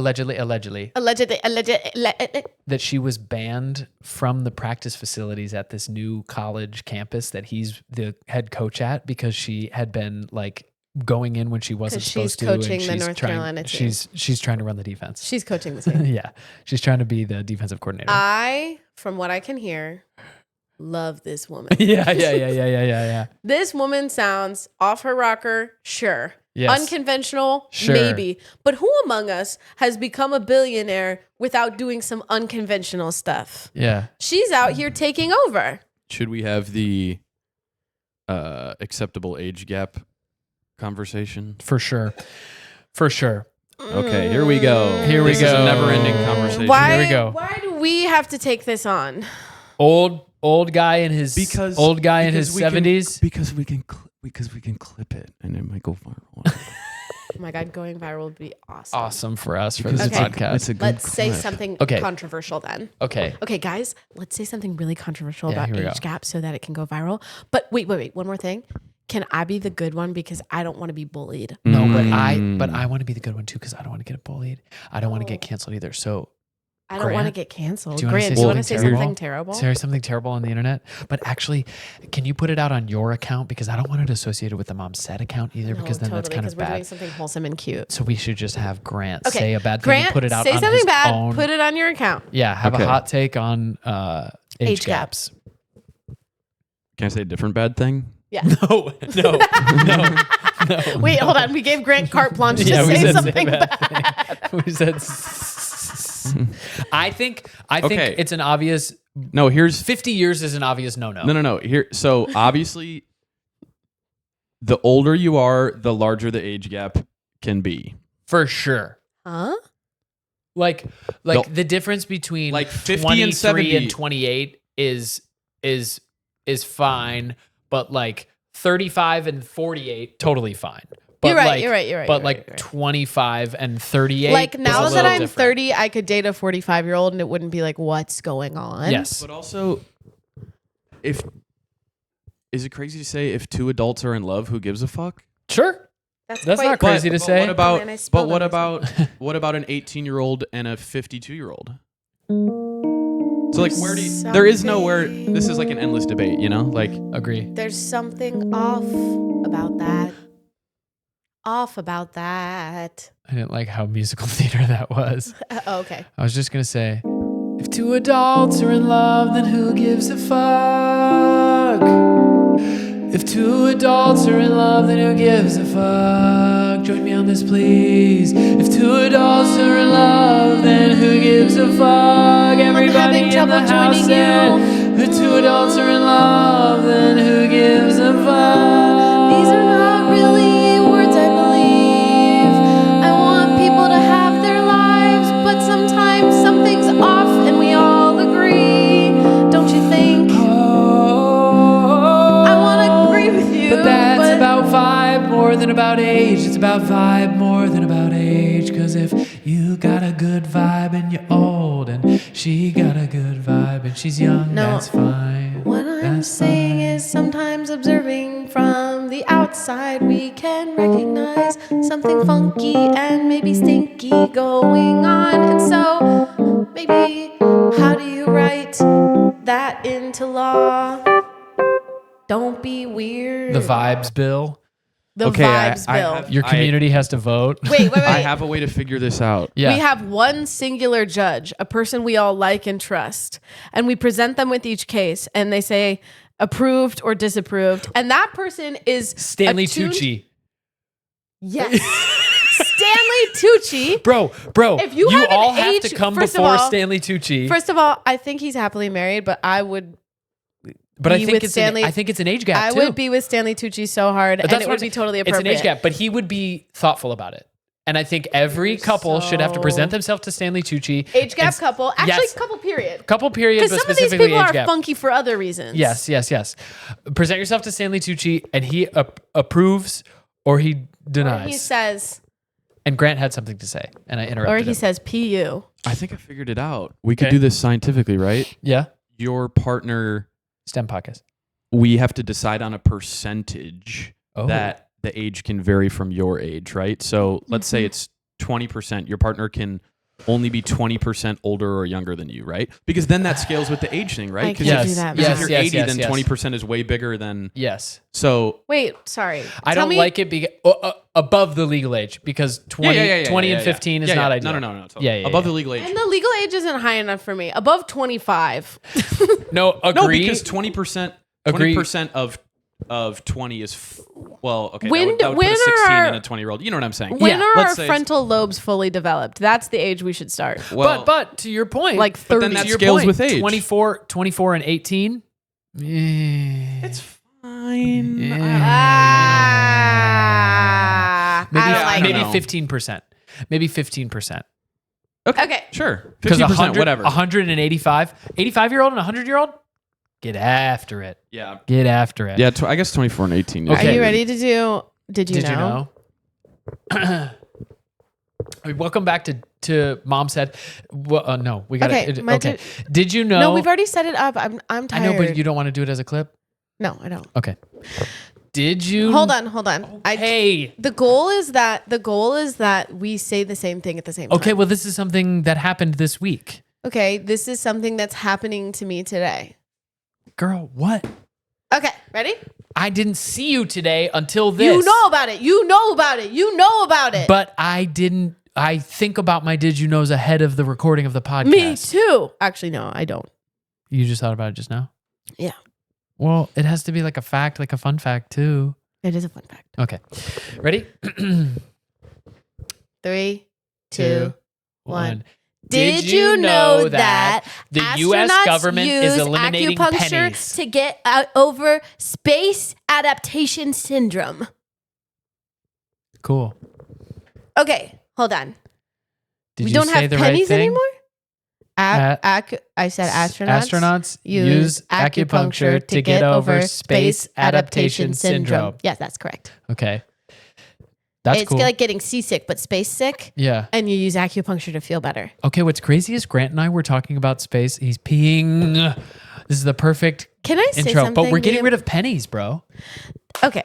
that she was banned from the practice facilities at this new college campus that he's the head coach at because she had been like going in when she wasn't supposed to. She's coaching the North Carolina team. She's trying to run the defense. She's coaching the team. Yeah. She's trying to be the defensive coordinator. From what I can hear, love this woman. Yeah. This woman sounds off her rocker, sure. Yes. Unconventional, sure. Maybe. But who among us has become a billionaire without doing some unconventional stuff? Yeah. She's out here taking over. Should we have the acceptable age gap conversation? For sure. Okay, here we go. This is a never-ending conversation. Here we go. Why do we have to take this on? Old guy in his 70s. Because we can clip it and it might go viral. Oh my God, going viral would be awesome. Awesome for us for this Okay. podcast. Let's say something controversial then. Okay. Okay, guys, let's say something really controversial about here we age gap so that it can go viral. But wait. One more thing. Can I be the good one because I don't want to be bullied? No, but I want to be the good one too because I don't want to get bullied. I don't want to get canceled either. So I don't want to get canceled. Do you Grant, do you want to say something terrible? Say something terrible on the internet. But actually, can you put it out on your account? Because I don't want it associated with the Momsaid account either because then that's kind of bad. We're doing something wholesome and cute. So we should just have Grant say a bad thing Grant, and put it out say on something his bad, own. put it on your account. Yeah, have a hot take on age gaps. Can I say a different bad thing? Yeah. No. Wait, hold on. We gave Grant carte blanche to say something bad. We said. I think it's an obvious. No, here's 50 years is an obvious no. No. Here, so obviously, the older you are, the larger the age gap can be. For sure. Huh? Like the difference between like 50 23 and 70 and 28 is fine, but like 35 and 48 totally fine. But you're right. But like 25 and 38. Like now that I'm different. 30, I could date a 45-year-old and it wouldn't be like, what's going on? Yes. But also, is it crazy to say if two adults are in love, who gives a fuck? Sure. That's not crazy to say. What about what about an 18-year-old and a 52-year-old? So like there is nowhere, this is like an endless debate, you know? Like agree. There's something off about that. I didn't like how musical theater that was. Okay. I was just going to say, if two adults are in love, then who gives a fuck? If two adults are in love, then who gives a fuck? Join me on this, please. If two adults are in love, then who gives a fuck? Everybody in the house said, if two adults are in love, then who gives a fuck? These are not really words I believe. I want people to have their lives, but sometimes something's off and we all agree. Don't you think? I want to agree with you. But that's about vibe more than about age. It's about vibe more than about age. Cause if you got a good vibe and you're old and she got a good vibe and she's young, that's fine. What I'm saying is sometimes observing from the outside, we can recognize something funky and maybe stinky going on. And so maybe how do you write that into law? Don't be weird. The vibes bill. The vibes bill. Your community has to vote. Wait. I have a way to figure this out. Yeah. We have one singular judge, a person we all like and trust, and we present them with each case, and they say approved or disapproved, and that person is Stanley Tucci. Yes. Stanley Tucci. Bro, if you all have have to come before Stanley Tucci. First of all, I think he's happily married, but I would But I think it's an age gap too. I would be with Stanley Tucci so hard, and it would be totally appropriate. It's an age gap, but he would be thoughtful about it. And I think every couple should have to present themselves to Stanley Tucci. Age gap couple. Actually, couple period. Couple period, but because some of these specifically people age are gap. funky for other reasons. Yes. Present yourself to Stanley Tucci, and he approves or he denies. Or he says. And Grant had something to say, and I interrupted Or he him. says PU. I think I figured it out. We could do this scientifically, right? Yeah. Your partner... STEM podcast. We have to decide on a percentage that the age can vary from your age, right? So let's say it's 20%. Your partner can only be 20% older or younger than you, right? Because then that scales with the age thing, right? Because if you're 80, then 20% is way bigger than... Yes. So... Wait, sorry. I don't like it above the legal age because 20 and 15 is not ideal. No. Totally. Yeah. Above the legal age. And the legal age isn't high enough for me. Above 25. No, agree. No, because 20% of 20 is okay. When that would put a 16 and a 20-year-old. You know what I'm saying? When are our frontal lobes fully developed? That's the age we should start. Well, but to your point, like 30. But then that scales with age. 24 and 18. It's fine. Maybe 15%. Maybe 15%. Okay. Sure. 50%, whatever. 85-year-old and 100-year-old? Get after it. Yeah. Get after it. Yeah, I guess 24 and 18. Are you ready to do Did you know? Welcome back to Momsaid. Well, no, we got okay. Okay. Did you know? No, we've already set it up. I'm tired. I know, but you don't want to do it as a clip? No, I don't. Okay. Did you? Hold on. Hey. The goal is that we say the same thing at the same time. Okay, well, this is something that happened this week. Okay, this is something that's happening to me today. Girl, what? Okay, ready? I didn't see you today until this. You know about it. You know about it. But I didn't. I think about my did you knows ahead of the recording of the podcast. Me too. Actually, no, I don't. You just thought about it just now? Yeah. Well, it has to be like a fact, like a fun fact too. It is a fun fact. Okay. Ready? 3, 2, 1. Did you know that the U.S. government is eliminating acupuncture pennies to get over space adaptation syndrome? Cool. Okay, hold on. Did we you don't say have the pennies right thing? anymore? I said astronauts. Astronauts use acupuncture to get over space adaptation syndrome. Yes, that's correct. Okay. That's it's cool. like getting seasick, but space sick. Yeah. And you use acupuncture to feel better. Okay, what's crazy is Grant and I were talking about space. He's peeing. This is the perfect Can I say intro. something? But we're getting rid of pennies, bro. Okay.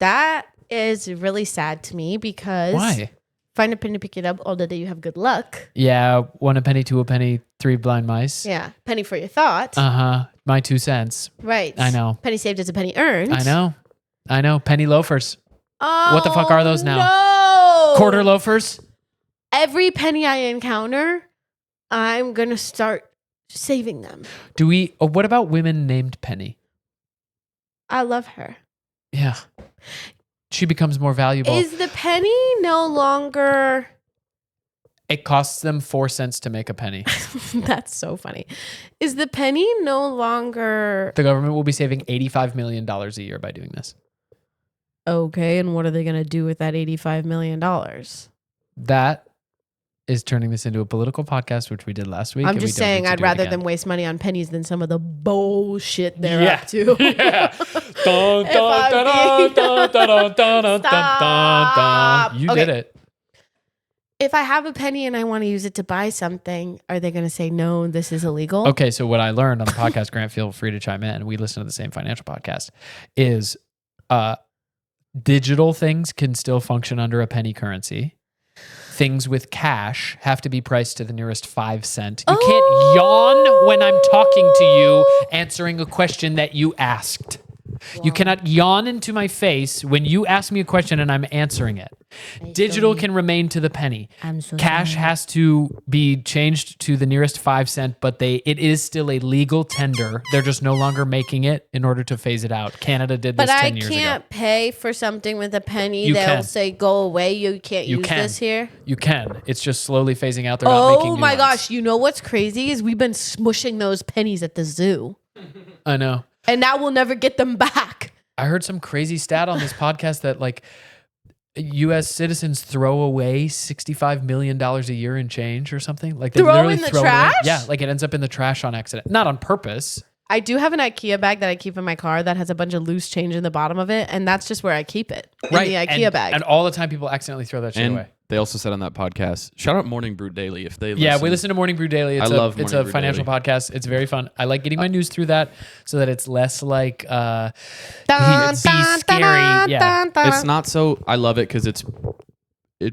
That is really sad to me because... Why? Find a penny, pick it up. All the day you have good luck. Yeah, 1 a penny, 2 a penny, 3 blind mice. Yeah, penny for your thought. Uh-huh. My 2 cents. Right. I know. Penny saved is a penny earned. I know. Penny loafers. Oh, what the fuck are those now? No. Quarter loafers? Every penny I encounter, I'm going to start saving them. What about women named Penny? I love her. Yeah. She becomes more valuable. Is the penny no longer... It costs them 4 cents to make a penny. That's so funny. Is the penny no longer... The government will be saving $85 million a year by doing this. Okay, and what are they going to do with that $85 million? That is turning this into a political podcast, which we did last week. I'm just saying I'd rather them waste money on pennies than some of the bullshit they're up to. Yeah. You did it. If I have a penny and I want to use it to buy something, are they going to say, no, this is illegal? Okay, so what I learned on the podcast, Grant, feel free to chime in. We listen to the same financial podcast, is digital things can still function under a penny currency. Things with cash have to be priced to the nearest 5 cent. You can't yawn when I'm talking to you, answering a question that you asked. Wow. You cannot yawn into my face when you ask me a question and I'm answering it. Digital can remain to the penny. Cash has to be changed to the nearest 5 cent, but it is still a legal tender. They're just no longer making it in order to phase it out. Canada did this 10 years ago. But I can't pay for something with a penny. They'll say, go away. You can't use this here. You can. It's just slowly phasing out. They're not making new my ones. gosh. You know what's crazy is we've been smushing those pennies at the zoo. I know. And now we'll never get them back. I heard some crazy stat on this podcast that like U.S. citizens throw away $65 million a year in change or something. Like they throw in the trash? Yeah, like it ends up in the trash on accident. Not on purpose. I do have an IKEA bag that I keep in my car that has a bunch of loose change in the bottom of it. And that's just where I keep it. Right. In the IKEA bag. And all the time people accidentally throw that shit away. They also said on that podcast, shout out Morning Brew Daily if they listen. Yeah, we listen to Morning Brew Daily. It's Morning a Brew financial Daily. podcast. It's very fun. I like getting my news through that so that it's less like be scary. Yeah. It's not so, I love it because it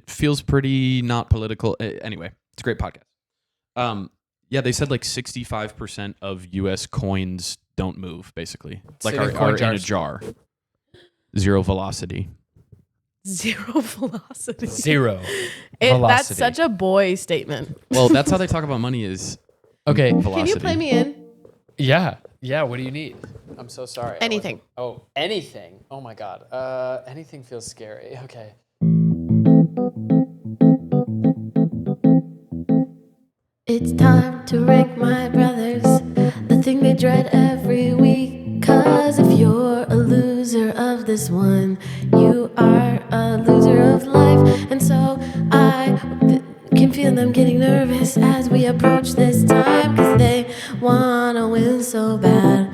feels pretty not political. Anyway, it's a great podcast. Yeah, they said like 65% of U.S. coins don't move, basically. Like are in a jar. Zero velocity. Zero velocity. Zero velocity. That's such a boy statement. Well, that's how they talk about money is okay. Velocity. Can you play me in? Yeah. Yeah. What do you need? I'm so sorry. Anything. Anything. Oh my God. Anything feels scary. Okay. It's time to rank my brothers, the thing they dread every week. 'Cause if you're a loser of this one, you are a loser of life. And so I can feel them getting nervous as we approach this time. 'Cause they wanna win so so bad.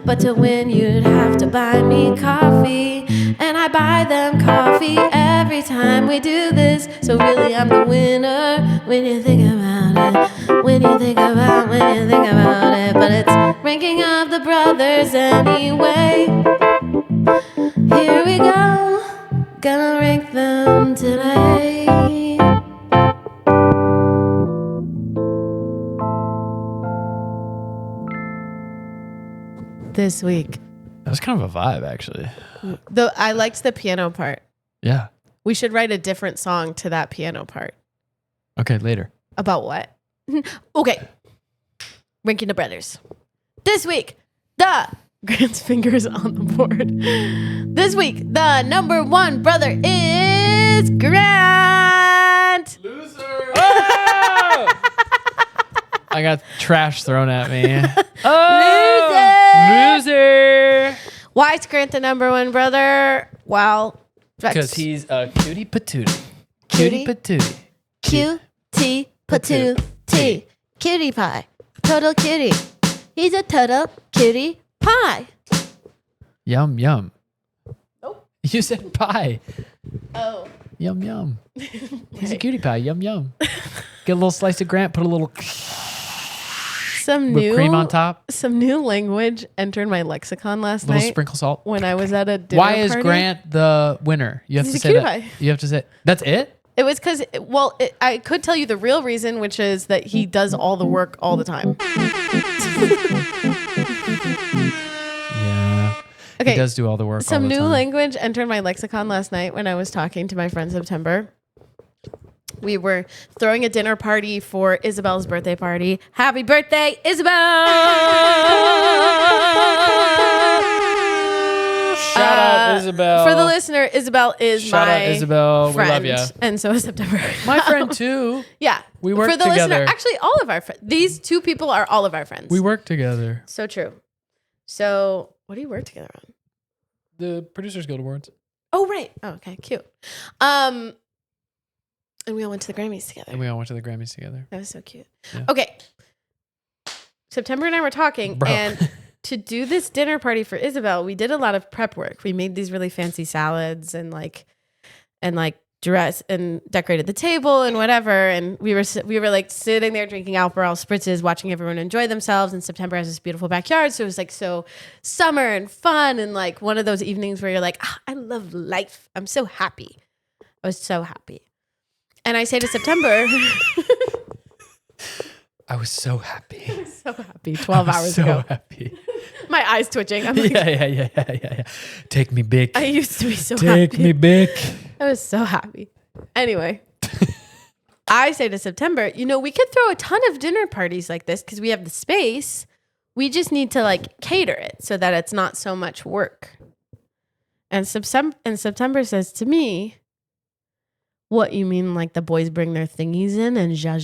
But to win, you'd have to buy me coffee. And I buy them coffee every time we do this. So really, I'm the winner when you think about it. When you think about it. But it's ranking of the brothers anyway. Here we go. Gonna rank them today. This week. That was kind of a vibe, actually. I liked the piano part. Yeah. We should write a different song to that piano part. Okay, later. About what? Okay. Ranking the brothers. This week, Grant's fingers on the board. This week, the number one brother is Grant. Loser. Oh! I got trash thrown at me. Loser. Why is Grant the number one brother? Well, because he's a cutie patootie. Cutie patootie. Cutie patootie. Cutie pie. Total cutie. He's a total cutie pie. Yum, yum. Nope. You said pie. Oh. Yum, yum. He's a cutie pie. Yum, yum. Get a little slice of Grant, put a little whipped cream on top. Some new language entered my lexicon last little night. Sprinkle salt. When I was at a dinner Why is party. Grant the winner? You have He's to a say cutie that. pie. You have to say that's it. It was because, I could tell you the real reason, which is that he does all the work all the time. Yeah. Okay. He does do all the work. Some all the new time. language entered my lexicon last night when I was talking to my friend September. We were throwing a dinner party for Isabel's birthday party. Happy birthday, Isabel! Shout out Isabel. For the listener, Isabel is Shout my out Isabel. friend, We love you. and so is September. My friend too. Yeah. We work For the together. listener, actually all of our friends. These two people are all of our friends. We work together. So true. So what do you work together on? The Producers Guild Awards. Oh, right. Oh, okay. Cute. And we all went to the Grammys together. And we all went to the Grammys together. That was so cute. Yeah. Okay. September and I were talking, Bro. and to do this dinner party for Isabel, we did a lot of prep work. We made these really fancy salads and dress and decorated the table and whatever. And we were like sitting there drinking Alperol spritzes, watching everyone enjoy themselves. And September has this beautiful backyard, so it was like so summer and fun, and like one of those evenings where you're like, I love life. I'm so happy. I was so happy. And I say to September, I was so happy. so happy 12 hours so ago. Happy. My eyes twitching. I'm like, Yeah. Take me big. I used to be so happy. Take me big. I was so happy. Anyway, I say to September, we could throw a ton of dinner parties like this because we have the space. We just need to like cater it so that it's not so much work. And September says to me, what, you mean like the boys bring their thingies in and ja?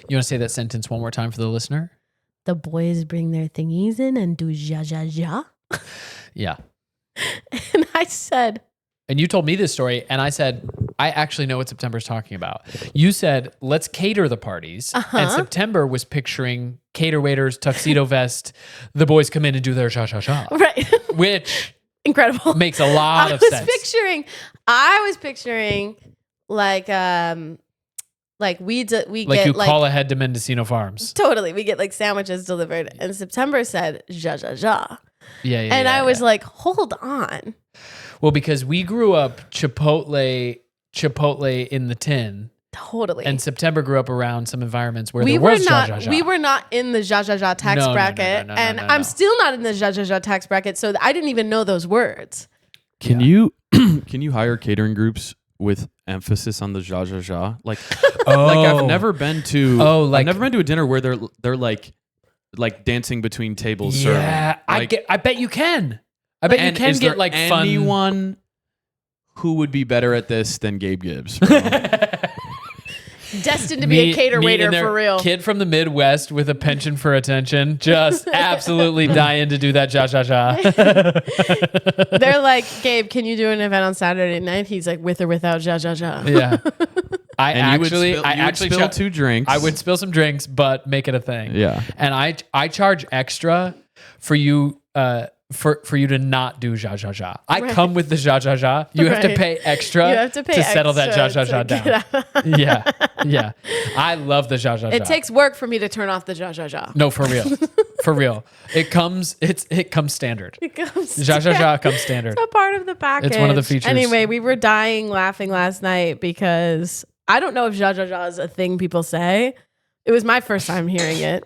You want to say that sentence one more time for the listener? The boys bring their thingies in and do ja? Yeah. And I said... And you told me this story, and I said, I actually know what September's talking about. You said, let's cater the parties. Uh-huh. And September was picturing cater waiters, tuxedo vest, the boys come in and do their ja. Right. Which... Incredible. Makes a lot of sense. I was picturing like we get you call ahead to Mendocino Farms. Totally. We get like sandwiches delivered. And September said ja. Yeah. And I was like, hold on. Well, because we grew up Chipotle in the tin. Totally. And September grew up around some environments where there was ja. We were not in the ja tax bracket. And I'm still not in the ja tax bracket. So I didn't even know those words. Can you hire catering groups with emphasis on the ja? Like, I've never been to a dinner where they're like dancing between tables. Yeah, serving. I bet you can. I bet you can get like fun. Anyone who would be better at this than Gabe Gibbs? Destined to be a cater waiter for real. Kid from the Midwest with a penchant for attention, just absolutely dying to do that ja. They're like, Gabe, can you do an event on Saturday night? He's like, with or without ja. Yeah. I actually spill 2 drinks. I would spill some drinks, but make it a thing. Yeah. And I charge extra for you for you to not do ja ja ja. I come with the ja ja ja. You have to pay extra. You have to pay to settle that ja extra ja ja down. Yeah. I love the ja ja ja. It takes work for me to turn off the ja ja ja. No, for real. For real. It comes standard. It comes Ja ja ja comes standard. It's a part of the package. It's one of the features. Anyway, we were dying laughing last night because I don't know if ja ja ja is a thing people say. It was my first time hearing it.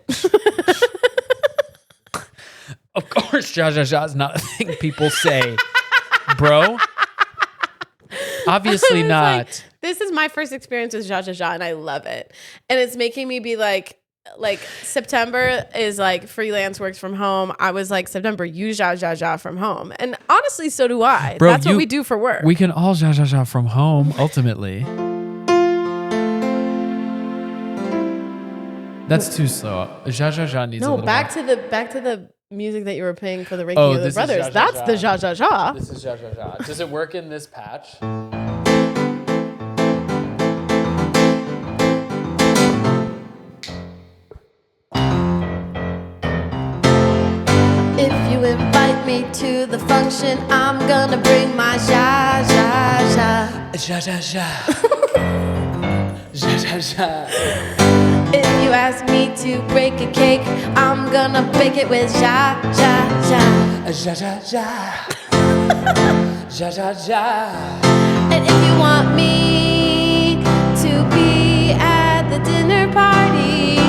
Of course, ja ja ja is not a thing people say, bro. Obviously not. Like, this is my first experience with ja ja ja, and I love it. And it's making me be like September is like freelance works from home. I was like, September, you ja ja ja from home. And honestly, so do I. Bro, that's what we do for work. We can all ja ja ja from home, ultimately. That's too slow. Ja ja ja needs a little back more. to the music that you were playing for the Reiki of the Brothers. That's the ja ja ja. This is ja ja ja. Does it work in this patch? If you invite me to the function, I'm gonna bring my ja ja ja. Ja ja ja. Ja ja ja. If you ask me to break a cake, I'm gonna bake it with ja ja ja. Ja ja ja. Ja ja ja. And if you want me to be at the dinner party,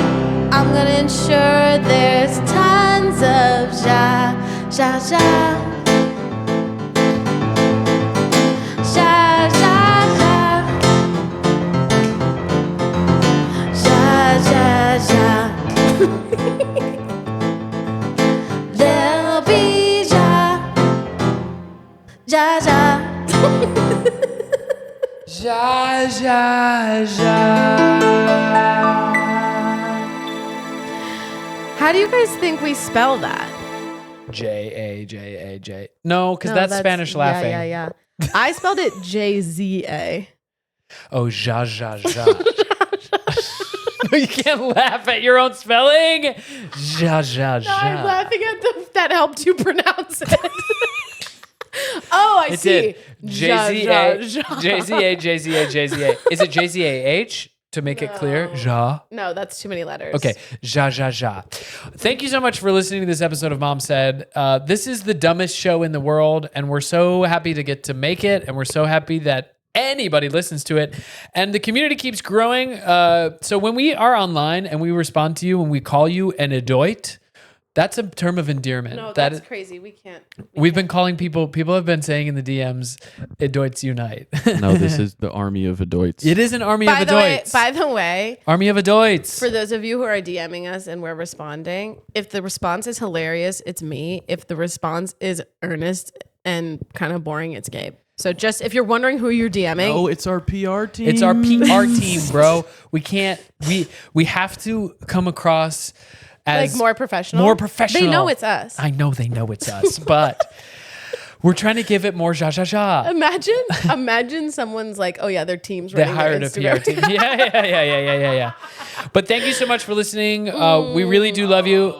I'm gonna ensure there's tons of ja ja ja. There'll be ja ja ja. Ja ja ja. How do you guys think we spell that? J-A-J-A-J. No, because that's Spanish laughing. Yeah. I spelled it J-Z-A. Oh, ja ja ja. You can't laugh at your own spelling. Ja ja ja. No, I'm laughing at that helped you pronounce it. Oh, I see. J-Z-A, J-Z-A, J-Z-A, J-Z-A. Is it J-Z-A-H to make it clear? Ja. No, that's too many letters. Okay. Ja, ja, ja. Thank you so much for listening to this episode of Momsaid. This is the dumbest show in the world, and we're so happy to get to make it, and we're so happy that anybody listens to it, and the community keeps growing. So when we are online and we respond to you and we call you an adult, that's a term of endearment. No, that's crazy. We can't. We've been calling people have been saying in the DMs, adults unite. No, this is the army of adults. It is an army of adults. By the way, army of adults. For those of you who are DMing us and we're responding, if the response is hilarious, it's me. If the response is earnest and kind of boring, it's Gabe. So just if you're wondering who you're DMing. Oh, it's our PR team. It's our PR team, bro. We can't, we have to come across as like more professional. More professional. They know it's us. I know they know it's us, but we're trying to give it more ja ja ja. Imagine someone's like, oh yeah, their team's they hired a PR team. Yeah. But thank you so much for listening. We really do love you.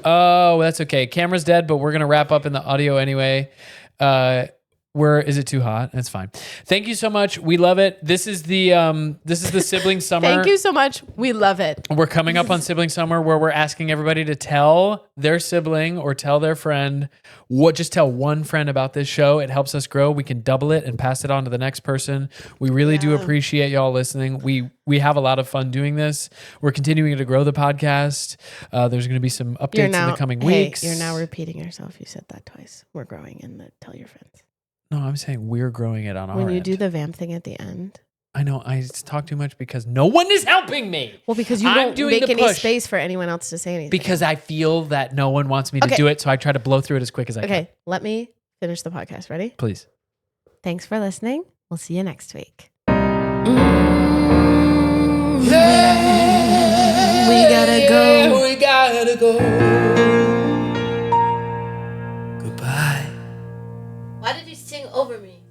Oh, that's okay. Camera's dead, but we're gonna wrap up in the audio anyway. Is it too hot? That's fine. Thank you so much. We love it. This is the sibling summer. Thank you so much. We love it. We're coming up on sibling summer where we're asking everybody to tell their sibling or tell their friend just tell one friend about this show. It helps us grow. We can double it and pass it on to the next person. We really do appreciate y'all listening. We have a lot of fun doing this. We're continuing to grow the podcast. There's going to be some updates in the coming weeks. You're now repeating yourself. You said that twice. We're growing in the tell your friends. No, I'm saying we're growing it on our end. When you end. do the vamp thing at the end. I know. I talk too much because no one is helping me. Well, because you don't make any space for anyone else to say anything. Because I feel that no one wants me to do it, so I try to blow through it as quick as I can. Okay, let me finish the podcast. Ready? Please. Thanks for listening. We'll see you next week. We gotta go. We gotta go. Goodbye. Why did you sing over me?